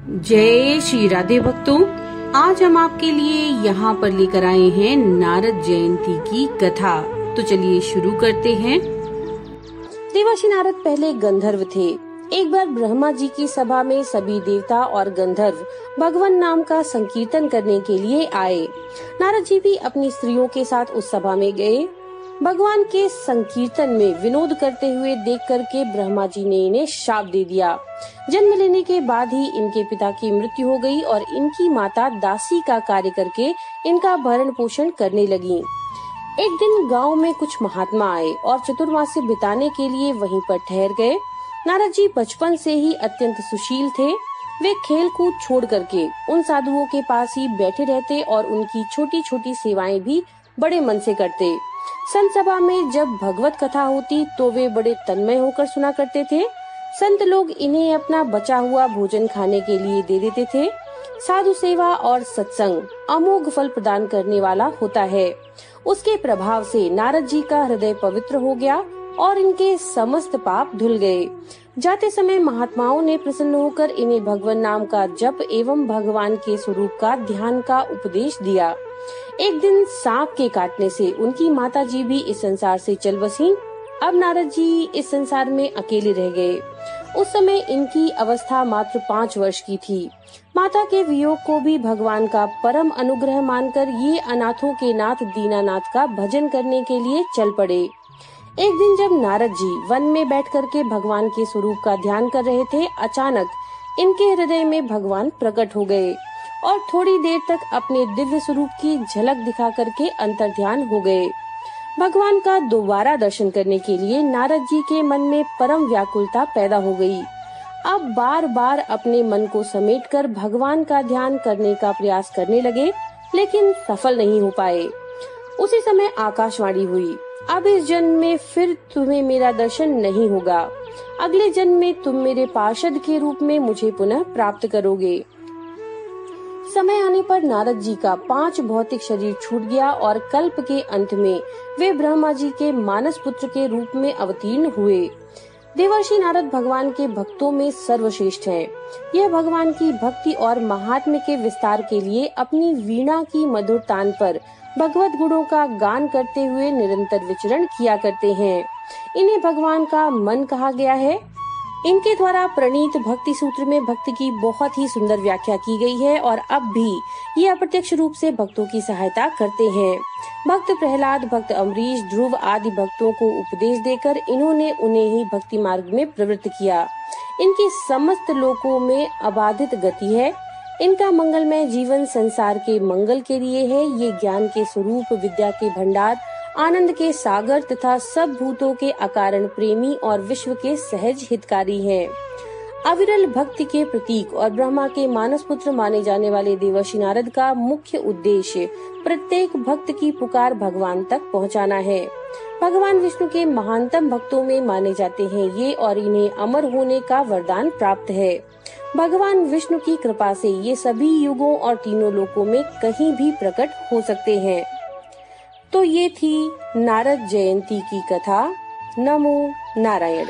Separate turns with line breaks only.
जय श्री राधे भक्तों, आज हम आपके लिए यहाँ पर लेकर आए हैं नारद जयंती की कथा। तो चलिए शुरू करते हैं।
देवर्षि नारद पहले गंधर्व थे। एक बार ब्रह्मा जी की सभा में सभी देवता और गंधर्व भगवान नाम का संकीर्तन करने के लिए आए। नारद जी भी अपनी स्त्रियों के साथ उस सभा में गए। भगवान के संकीर्तन में विनोद करते हुए देख करके ब्रह्मा जी ने इन्हें शाप दे दिया। जन्म लेने के बाद ही इनके पिता की मृत्यु हो गई और इनकी माता दासी का कार्य करके इनका भरण पोषण करने लगी। एक दिन गांव में कुछ महात्मा आए और चतुर्मासी बिताने के लिए वहीं पर ठहर गए। नारद जी बचपन से ही अत्यंत सुशील थे। वे खेल कूद छोड़ करके उन साधुओं के पास ही बैठे रहते और उनकी छोटी छोटी सेवाएं भी बड़े मन से करते। संत सभा में जब भगवत कथा होती तो वे बड़े तन्मय होकर सुना करते थे। संत लोग इन्हें अपना बचा हुआ भोजन खाने के लिए दे देते थे। साधु सेवा और सत्संग अमोघ फल प्रदान करने वाला होता है। उसके प्रभाव से नारद जी का हृदय पवित्र हो गया और इनके समस्त पाप धुल गए। जाते समय महात्माओं ने प्रसन्न होकर इन्हें भगवान नाम का जप एवं भगवान के स्वरूप का ध्यान का उपदेश दिया। एक दिन सांप के काटने से उनकी माता जी भी इस संसार से चल बसी। अब नारद जी इस संसार में अकेले रह गए। उस समय इनकी अवस्था मात्र 5 वर्ष की थी। माता के वियोग को भी भगवान का परम अनुग्रह मानकर ये अनाथों के नाथ दीनानाथ का भजन करने के लिए चल पड़े। एक दिन जब नारद जी वन में बैठ करके भगवान के स्वरूप का ध्यान कर रहे थे, अचानक इनके हृदय में भगवान प्रकट हो गए और थोड़ी देर तक अपने दिव्य स्वरूप की झलक दिखा करके अंतर्ध्यान हो गए। भगवान का दोबारा दर्शन करने के लिए नारद जी के मन में परम व्याकुलता पैदा हो गई। अब बार बार अपने मन को समेटकर भगवान का ध्यान करने का प्रयास करने लगे, लेकिन सफल नहीं हो पाए। उसी समय आकाशवाणी हुई, अब इस जन्म में फिर तुम्हें मेरा दर्शन नहीं होगा। अगले जन्म में तुम मेरे पार्षद के रूप में मुझे पुनः प्राप्त करोगे। समय आने पर नारद जी का 5 भौतिक शरीर छूट गया और कल्प के अंत में वे ब्रह्मा जी के मानस पुत्र के रूप में अवतीर्ण हुए। देवर्षि नारद भगवान के भक्तों में सर्वश्रेष्ठ हैं। यह भगवान की भक्ति और महात्म्य के विस्तार के लिए अपनी वीणा की मधुर तान पर भगवत गुणों का गान करते हुए निरंतर विचरण किया करते हैं। इन्हें भगवान का मन कहा गया है। इनके द्वारा प्रणीत भक्ति सूत्र में भक्ति की बहुत ही सुंदर व्याख्या की गई है और अब भी ये अप्रत्यक्ष रूप से भक्तों की सहायता करते हैं। भक्त प्रहलाद, भक्त अम्बरीश, ध्रुव आदि भक्तों को उपदेश देकर इन्होंने उन्हें ही भक्ति मार्ग में प्रवृत्त किया। इनकी समस्त लोकों में अबाधित गति है। इनका मंगलमय जीवन संसार के मंगल के लिए है। ये ज्ञान के स्वरूप, विद्या के भंडार, आनंद के सागर तथा सब भूतों के अकारण प्रेमी और विश्व के सहज हितकारी हैं। अविरल भक्ति के प्रतीक और ब्रह्मा के मानस पुत्र माने जाने वाले देवर्षि नारद का मुख्य उद्देश्य प्रत्येक भक्त की पुकार भगवान तक पहुंचाना है। भगवान विष्णु के महानतम भक्तों में माने जाते हैं ये और इन्हें अमर होने का वरदान प्राप्त है। भगवान विष्णु की कृपा से ये सभी युगों और तीनों लोकों में कहीं भी प्रकट हो सकते हैं। तो ये थी नारद जयंती की कथा। नमो नारायण।